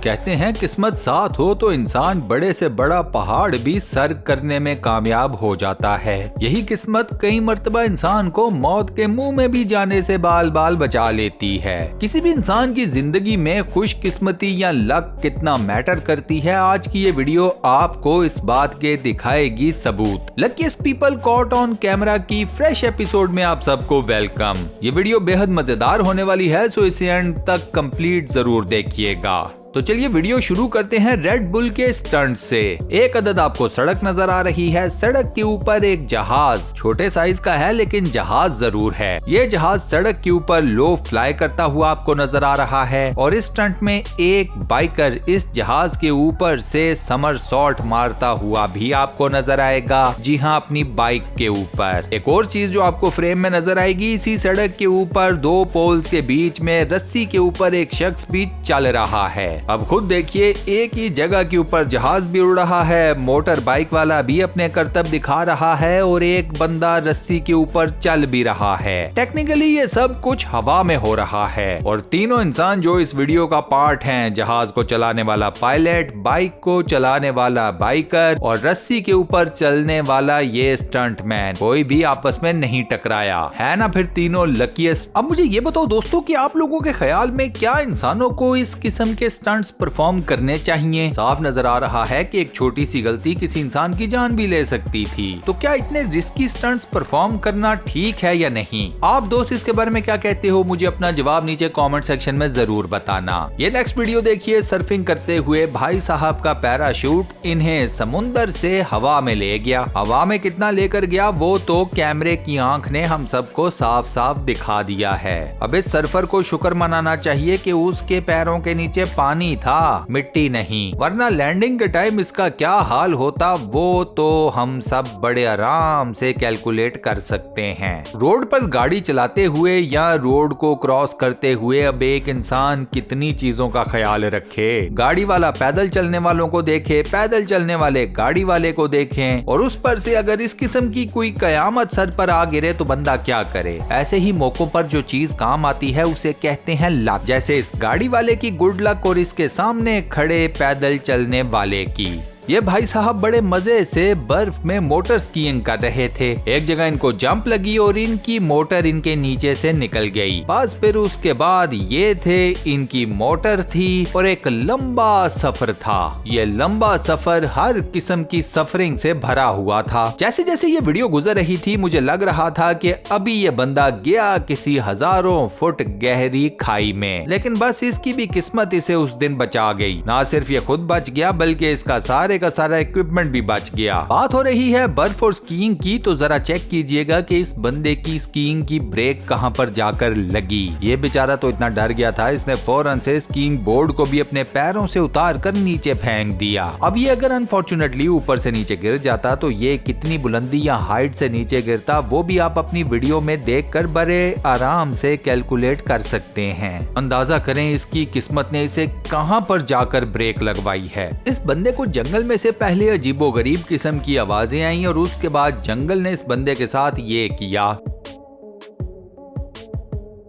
कहते हैं किस्मत साथ हो तो इंसान बड़े से बड़ा पहाड़ भी सर करने में कामयाब हो जाता है। यही किस्मत कई मर्तबा इंसान को मौत के मुंह में भी जाने से बाल बाल बचा लेती है। किसी भी इंसान की जिंदगी में खुशकिस्मती या लक कितना मैटर करती है, आज की ये वीडियो आपको इस बात के दिखाएगी सबूत। Luckiest people caught on camera की फ्रेश एपिसोड में आप सबको वेलकम। ये वीडियो बेहद मजेदार होने वाली है, सो इसे एंड तक कंप्लीट जरूर देखिएगा। तो चलिए वीडियो शुरू करते हैं रेड बुल के स्टंट से। एक अदद आपको सड़क नजर आ रही है। सड़क के ऊपर एक जहाज, छोटे साइज का है लेकिन जहाज जरूर है। ये जहाज सड़क के ऊपर लो फ्लाई करता हुआ आपको नजर आ रहा है और इस स्टंट में एक बाइकर इस जहाज के ऊपर से समरसॉल्ट मारता हुआ भी आपको नजर आएगा। जी हाँ, अपनी बाइक के ऊपर। एक और चीज जो आपको फ्रेम में नजर आएगी, इसी सड़क के ऊपर दो पोल्स के बीच में रस्सी के ऊपर एक शख्स भी चल रहा है। अब खुद देखिए, एक ही जगह के ऊपर जहाज भी उड़ रहा है, मोटर बाइक वाला भी अपने करतब दिखा रहा है और एक बंदा रस्सी के ऊपर चल भी रहा है। टेक्निकली ये सब कुछ हवा में हो रहा है और तीनों इंसान जो इस वीडियो का पार्ट हैं, जहाज को चलाने वाला पायलट, बाइक को चलाने वाला बाइकर और रस्सी के ऊपर चलने वाला ये स्टंट मैन, कोई भी आपस में नहीं टकराया है ना। फिर तीनों लकीस्ट। अब मुझे ये बताओ दोस्तों कि आप लोगों के ख्याल में क्या इंसानों को इस किस्म के स्टंट्स परफॉर्म करने चाहिए? साफ नजर आ रहा है कि एक छोटी सी गलती किसी इंसान की जान भी ले सकती थी। तो क्या इतने रिस्की स्टंट्स परफॉर्म करना ठीक है या नहीं? आप दोस्त इसके बारे में क्या कहते हो? मुझे अपना जवाब नीचे कमेंट सेक्शन में जरूर बताना। ये नेक्स्ट वीडियो देखिए, सर्फिंग करते हुए भाई साहब का पैराशूट इन्हें समुंदर से हवा में ले गया। हवा में कितना लेकर गया वो तो कैमरे की आंख ने हम सबको साफ साफ दिखा दिया है। अब इस सर्फर को शुक्र मनाना चाहिए कि उसके पैरों के नीचे पानी था, मिट्टी नहीं, वरना लैंडिंग के टाइम इसका क्या हाल होता वो तो हम सब बड़े आराम से कैलकुलेट कर सकते हैं। रोड पर गाड़ी चलाते हुए या रोड को क्रॉस करते हुए अब एक इंसान कितनी चीजों का ख्याल रखे। गाड़ी वाला पैदल चलने वालों को देखे, पैदल चलने वाले गाड़ी वाले को देखें, और उस पर से अगर इस किस्म की कोई कयामत सर पर आ गिरे तो बंदा क्या करे। ऐसे ही मौकों पर जो चीज काम आती है उसे कहते हैं लक। जैसे इस गाड़ी वाले की गुड लक और इसके सामने खड़े पैदल चलने वाले की। ये भाई साहब बड़े मजे से बर्फ में मोटर स्कीइंग कर रहे थे। एक जगह इनको जंप लगी और इनकी मोटर इनके नीचे से निकल गई। बस फिर उसके बाद ये थे, इनकी मोटर थी और एक लंबा सफर था। ये लंबा सफर हर किस्म की सफरिंग से भरा हुआ था। जैसे जैसे ये वीडियो गुजर रही थी मुझे लग रहा था कि अभी ये बंदा गया किसी हजारों फुट गहरी खाई में, लेकिन बस इसकी भी किस्मत इसे उस दिन बचा गई। ना सिर्फ ये खुद बच गया बल्कि इसका सारे का सारा इक्विपमेंट भी बच गया। बात हो रही है बर्फ और स्कीइंग की, तो जरा चेक कीजिएगा कि इस बंदे की स्कीइंग की ब्रेक कहां पर जाकर लगी। ये बेचारा तो इतना डर गया था, इसने फौरन से स्कीइंग बोर्ड को भी अपने पैरों से उतार कर नीचे फेंक दिया। अब ये अगर अनफॉर्चुनेटली ऊपर से नीचे गिर जाता तो ये कितनी बुलंदी या हाइट से नीचे गिरता वो भी आप अपनी वीडियो में देखकर बड़े आराम से कैलकुलेट कर सकते हैं। अंदाजा करें इसकी किस्मत ने इसे कहां पर जाकर ब्रेक लगवाई है। इस बंदे को जंगल में से पहले अजीबोगरीब किस्म की आवाजें आई और उसके बाद जंगल ने इस बंदे के साथ ये किया।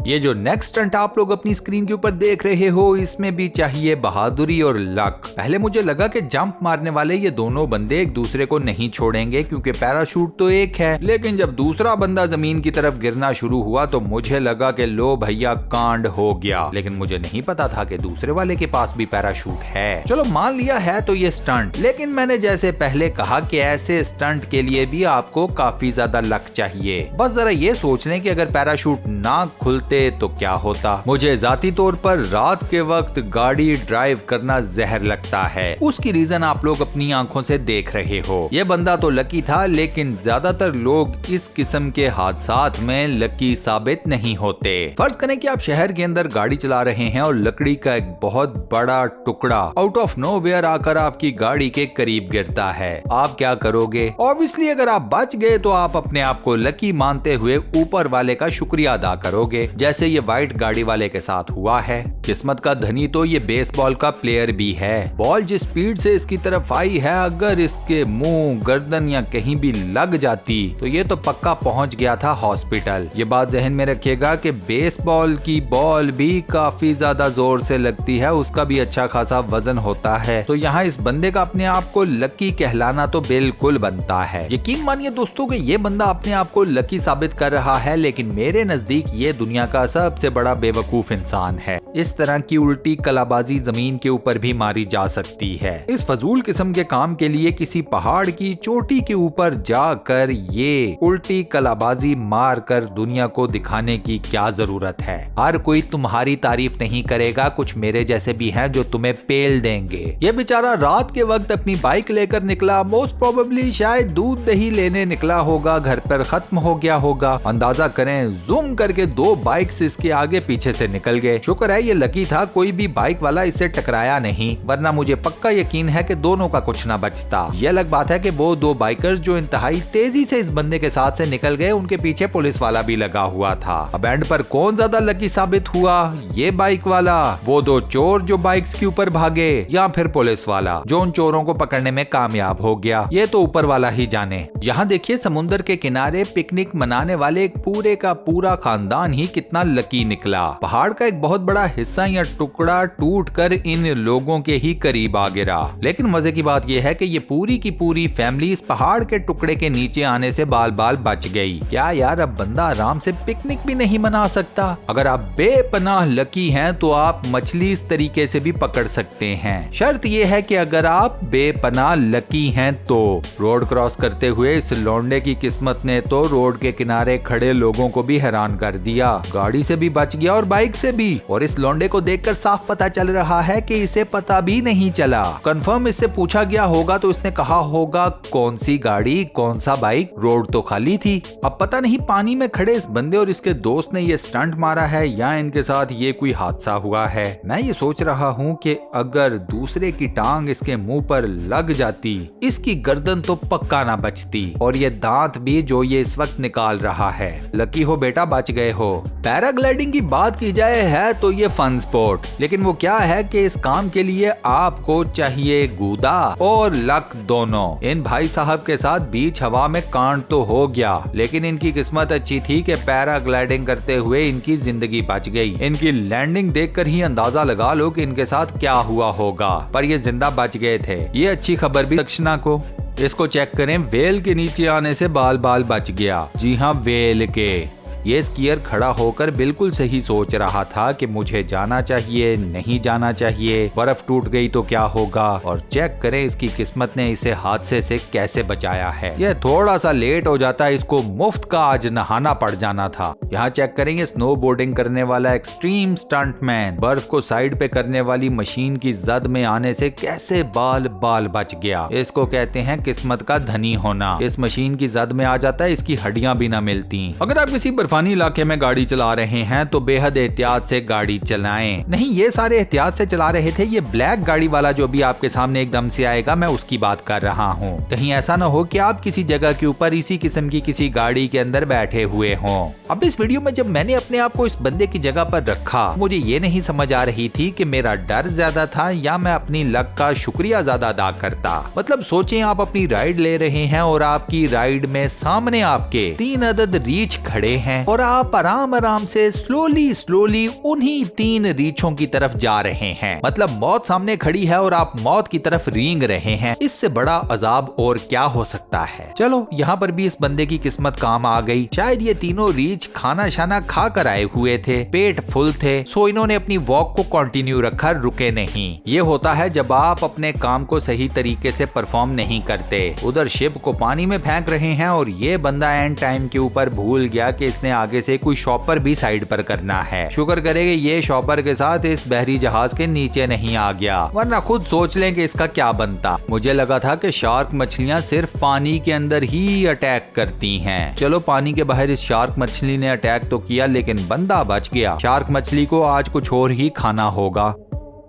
ये जो नेक्स्ट स्टंट आप लोग अपनी स्क्रीन के ऊपर देख रहे हो, इसमें भी चाहिए बहादुरी और लक। पहले मुझे लगा कि जंप मारने वाले ये दोनों बंदे एक दूसरे को नहीं छोड़ेंगे क्योंकि पैराशूट तो एक है, लेकिन जब दूसरा बंदा जमीन की तरफ गिरना शुरू हुआ तो मुझे लगा कि लो भैया कांड हो गया, लेकिन मुझे नहीं पता था कि दूसरे वाले के पास भी पैराशूट है। चलो मान लिया है तो ये स्टंट, लेकिन मैंने जैसे पहले कहा कि ऐसे स्टंट के लिए भी आपको काफी ज्यादा लक चाहिए। बस जरा ये सोचने की अगर पैराशूट ना खुलते तो क्या होता। मुझे जाती तौर पर रात के वक्त गाड़ी ड्राइव करना जहर लगता है। उसकी रीजन आप लोग अपनी आंखों से देख रहे हो। ये बंदा तो लकी था, लेकिन ज्यादातर लोग इस किस्म के हादसात में लकी साबित नहीं होते। फर्ज करें कि आप शहर के अंदर गाड़ी चला रहे हैं और लकड़ी का एक बहुत बड़ा टुकड़ा आउट ऑफ नोवेयर आकर आपकी गाड़ी के करीब गिरता है। आप क्या करोगे? ऑब्वियसली अगर आप बच गए तो आप अपने आप को लकी मानते हुए ऊपर वाले का शुक्रिया अदा करोगे। जैसे ये व्हाइट गाड़ी वाले के साथ हुआ है। किस्मत का धनी तो ये बेसबॉल का प्लेयर भी है। बॉल जिस स्पीड से इसकी तरफ आई है, अगर इसके मुंह, गर्दन या कहीं भी लग जाती तो ये तो पक्का पहुंच गया था हॉस्पिटल। ये बात जहन में रखिएगा कि बेसबॉल की बॉल भी काफी ज्यादा जोर से लगती है, उसका भी अच्छा खासा वजन होता है। तो यहाँ इस बंदे का अपने आप को लकी कहलाना तो बिल्कुल बनता है। यकीन मानिए दोस्तों कि ये बंदा अपने आप को लकी साबित कर रहा है, लेकिन मेरे नजदीक ये दुनिया का सबसे बड़ा बेवकूफ इंसान है। इस तरह की उल्टी कलाबाजी जमीन के ऊपर भी मारी जा सकती है। इस फजूल किस्म के काम के लिए किसी पहाड़ की चोटी के ऊपर जाकर ये उल्टी कलाबाजी मार कर दुनिया को दिखाने की क्या जरूरत है। हर कोई तुम्हारी तारीफ नहीं करेगा, कुछ मेरे जैसे भी हैं जो तुम्हें पेल देंगे। ये बेचारा रात के वक्त अपनी बाइक लेकर निकला, मोस्ट प्रोबेबली शायद दूध दही लेने निकला होगा, घर पर खत्म हो गया होगा। अंदाजा करें, जूम करके 2 बाइक्स इसके आगे पीछे से निकल गए। शुक्र है ये लकी था, कोई भी बाइक वाला इससे टकराया नहीं, वरना मुझे पक्का यकीन है कि दोनों का कुछ ना बचता। ये अलग बात है कि वो 2 बाइकर्स जो इंतहाई तेजी से इस बंदे के साथ से निकल गए, उनके पीछे पुलिस वाला भी लगा हुआ था। अब एंड पर कौन ज्यादा लकी साबित हुआ, ये बाइक वाला, वो 2 चोर जो बाइक्स के ऊपर भागे, या फिर पुलिस वाला जो उन चोरों को पकड़ने में कामयाब हो गया? ये तो ऊपर वाला ही जाने। यहाँ देखिए, समुद्र के किनारे पिकनिक मनाने वाले एक पूरे का पूरा खानदान ही कितना लकी निकला। पहाड़ का एक बहुत बड़ा हिस्सा या टुकड़ा टूट कर इन लोगों के ही करीब आ गिरा। लेकिन मजे की बात यह है कि ये पूरी की पूरी फैमिली इस पहाड़ के टुकड़े के नीचे आने से बाल बाल बच गई। क्या यार, अब बंदा आराम से पिकनिक भी नहीं मना सकता? अगर आप बेपनाह लकी हैं तो आप मछली इस तरीके से भी पकड़ सकते हैं। शर्त यह है कि अगर आप बेपनाह लकी हैं तो। रोड क्रॉस करते हुए इस लौंडे की किस्मत ने तो रोड के किनारे खड़े लोगों को भी हैरान कर दिया। गाड़ी से भी बच गया और बाइक से भी। और इस लौंडे को देखकर साफ पता चल रहा है कि इसे पता भी नहीं चला। कंफर्म इससे पूछा गया होगा तो इसने कहा होगा कौन सी गाड़ी, कौन सा बाइक, रोड तो खाली थी। अब पता नहीं पानी में खड़े इस बंदे और इसके दोस्त ने ये स्टंट मारा है या इनके साथ ये कोई हादसा हुआ है। मैं ये सोच रहा हूँ कि अगर दूसरे की टांग इसके मुंह पर लग जाती, इसकी गर्दन तो पक्का ना बचती, और ये दांत भी जो ये इस वक्त निकाल रहा है। लकी हो बेटा, बच गए हो। पैराग्लाइडिंग की बात की जाए है तो ये फन स्पोर्ट, लेकिन वो क्या है कि इस काम के लिए आपको चाहिए गूदा और लक दोनों। इन भाई साहब के साथ बीच हवा में कांड तो हो गया, लेकिन इनकी किस्मत अच्छी थी कि पैराग्लाइडिंग करते हुए इनकी जिंदगी बच गई। इनकी लैंडिंग देखकर ही अंदाजा लगा लो कि इनके साथ क्या हुआ होगा, पर ये जिंदा बच गए थे। ये अच्छी खबर भी दक्षिणा को। इसको चेक करें, वेल के नीचे आने से बाल बाल बच गया। जी हाँ, वेल के। ये स्कीयर खड़ा होकर बिल्कुल सही सोच रहा था कि मुझे जाना चाहिए, नहीं जाना चाहिए, बर्फ टूट गई तो क्या होगा। और चेक करें इसकी किस्मत ने इसे हादसे से कैसे बचाया है। यह थोड़ा सा लेट हो जाता, इसको मुफ्त का आज नहाना पड़ जाना था। यहाँ चेक करेंगे, स्नो बोर्डिंग करने वाला एक्सट्रीम स्टंटमैन बर्फ को साइड पे करने वाली मशीन की जद में आने से कैसे बाल बाल बच गया। इसको कहते हैं किस्मत का धनी होना। इस मशीन की जद में आ जाता है, इसकी हड्डियां भी ना मिलती। अगर आप किसी बर्फानी इलाके में गाड़ी चला रहे हैं तो बेहद एहतियात से गाड़ी चलाएं। नहीं, ये सारे एहतियात से चला रहे थे। ये ब्लैक गाड़ी वाला जो भी आपके सामने एकदम से आएगा, मैं उसकी बात कर रहा हूँ। कहीं ऐसा न हो कि आप किसी जगह के ऊपर इसी किस्म की किसी गाड़ी के अंदर बैठे हुए हों। अब इस वीडियो में जब मैंने अपने आप को इस बंदे की जगह पर रखा, मुझे ये नहीं समझ आ रही थी कि मेरा डर ज्यादा था या मैं अपनी लक का शुक्रिया ज्यादा अदा करता। मतलब सोचें, आप अपनी राइड ले रहे हैं और आपकी राइड में सामने आपके 3 अदद रीछ खड़े हैं और आप आराम आराम से स्लोली उन्हीं 3 रीछों की तरफ जा रहे हैं। मतलब मौत सामने खड़ी है और आप मौत की तरफ रेंग रहे हैं। इससे बड़ा अजाब और क्या हो सकता है। चलो, यहाँ पर भी इस बंदे की किस्मत काम आ गई। शायद ये तीनों रीछ खाना शाना खा कर आए हुए थे, पेट फुल थे, सो इन्होंने अपनी वॉक को कंटिन्यू रखा, रुके नहीं। ये होता है जब आप अपने काम को सही तरीके से परफॉर्म नहीं करते। उधर शिप को पानी में फेंक रहे हैं और ये बंदा एंड टाइम के ऊपर भूल गया कि इसने आगे से कोई शॉपर भी साइड पर करना है। शुक्र करेंगे ये शॉपर के साथ इस बहरी जहाज के नीचे नहीं आ गया, वरना खुद सोच लें कि इसका क्या बनता। मुझे लगा था कि शार्क मछलियां सिर्फ पानी के अंदर ही अटैक करती हैं। चलो, पानी के बाहर इस शार्क मछली ने अटैक तो किया, लेकिन बंदा बच गया। शार्क मछली को आज कुछ और ही खाना होगा।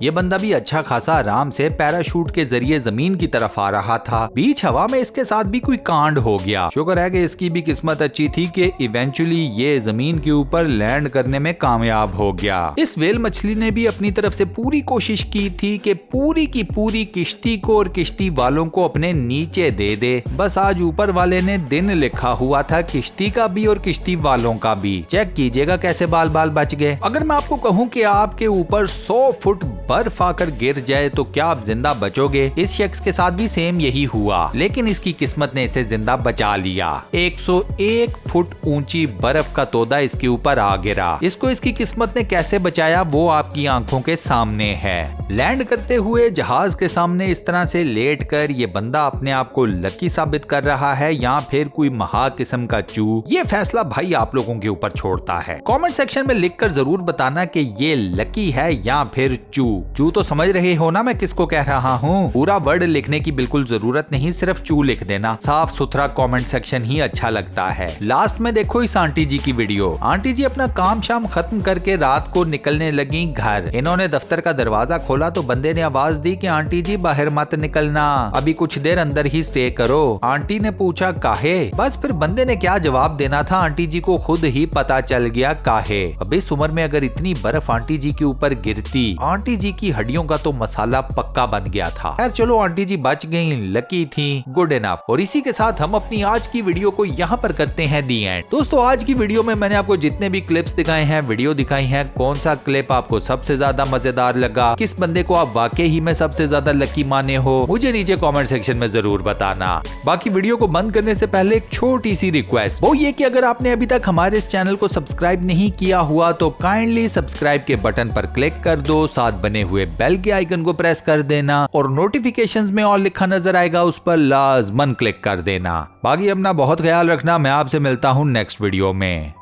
ये बंदा भी अच्छा खासा आराम से पैराशूट के जरिए जमीन की तरफ आ रहा था। बीच हवा में इसके साथ भी कोई कांड हो गया। शुक्र है कि इसकी भी किस्मत अच्छी थी कि इवेंचुअली ये जमीन के ऊपर लैंड करने में कामयाब हो गया। इस व्हेल मछली ने भी अपनी तरफ से पूरी कोशिश की थी कि पूरी की पूरी किश्ती को और किश्ती वालों को अपने नीचे दे दे। बस आज ऊपर वाले ने दिन लिखा हुआ था किश्ती का भी और किश्ती वालों का भी। चेक कीजिएगा कैसे बाल बाल बच गए। अगर मैं आपको कहूँ कि आपके ऊपर 100 फुट बर्फ आकर गिर जाए तो क्या आप जिंदा बचोगे? इस शख्स के साथ भी सेम यही हुआ, लेकिन इसकी किस्मत ने इसे जिंदा बचा लिया। 101 फुट ऊंची बर्फ का तोदा इसके ऊपर आ गिरा। इसको इसकी किस्मत ने कैसे बचाया वो आपकी आंखों के सामने है। लैंड करते हुए जहाज के सामने इस तरह से लेट कर ये बंदा अपने आप को लकी साबित कर रहा है या फिर कोई महा किस्म का चू, ये फैसला भाई आप लोगों के ऊपर छोड़ता है। कमेंट सेक्शन में लिखकर जरूर बताना कि ये लकी है या फिर चू। चू तो समझ रहे हो ना मैं किसको कह रहा हूँ। पूरा वर्ड लिखने की बिल्कुल जरूरत नहीं, सिर्फ चू लिख देना। साफ सुथरा कमेंट सेक्शन ही अच्छा लगता है। लास्ट में देखो इस आंटी जी की वीडियो। आंटी जी अपना काम शाम खत्म करके रात को निकलने लगी घर। इन्होंने दफ्तर का दरवाजा खोला तो बंदे ने आवाज दी कि आंटी जी बाहर मत निकलना, अभी कुछ देर अंदर ही स्टे करो। आंटी ने पूछा काहे? बस फिर बंदे ने क्या जवाब देना था आंटी जी को खुद ही पता चल गया काहे। अब इस उम्र में अगर इतनी बर्फ आंटी जी के ऊपर गिरती, आंटी जी की हड्डियों का तो मसाला पक्का बन गया था। खैर चलो आंटी जी बच गई, लकी थी, गुड इनफ। और इसी के साथ हम अपनी आज की वीडियो को यहाँ पर करते हैं दी एंड। दोस्तों आज की वीडियो में मैंने आपको जितने भी क्लिप्स दिखाए हैं, वीडियो दिखाई है, कौन सा क्लिप आपको सबसे ज्यादा मजेदार लगा, किस बंदे को आप वाकई ही में सबसे ज्यादा लकी माने हो, मुझे नीचे कमेंट सेक्शन में जरूर बताना। बाकी वीडियो को बंद करने से पहले एक छोटी सी रिक्वेस्ट, वो ये कि अगर आपने अभी तक हमारे इस चैनल को सब्सक्राइब नहीं किया हुआ तो काइंडली सब्सक्राइब के बटन पर क्लिक कर दो, साथ बने हुए बेल के आइकन को प्रेस कर देना और नोटिफिकेशंस में ऑल लिखा नजर आएगा उस पर लाजमन क्लिक कर देना। बाकी अपना बहुत ख्याल रखना, मैं आपसे मिलता हूँ नेक्स्ट वीडियो में।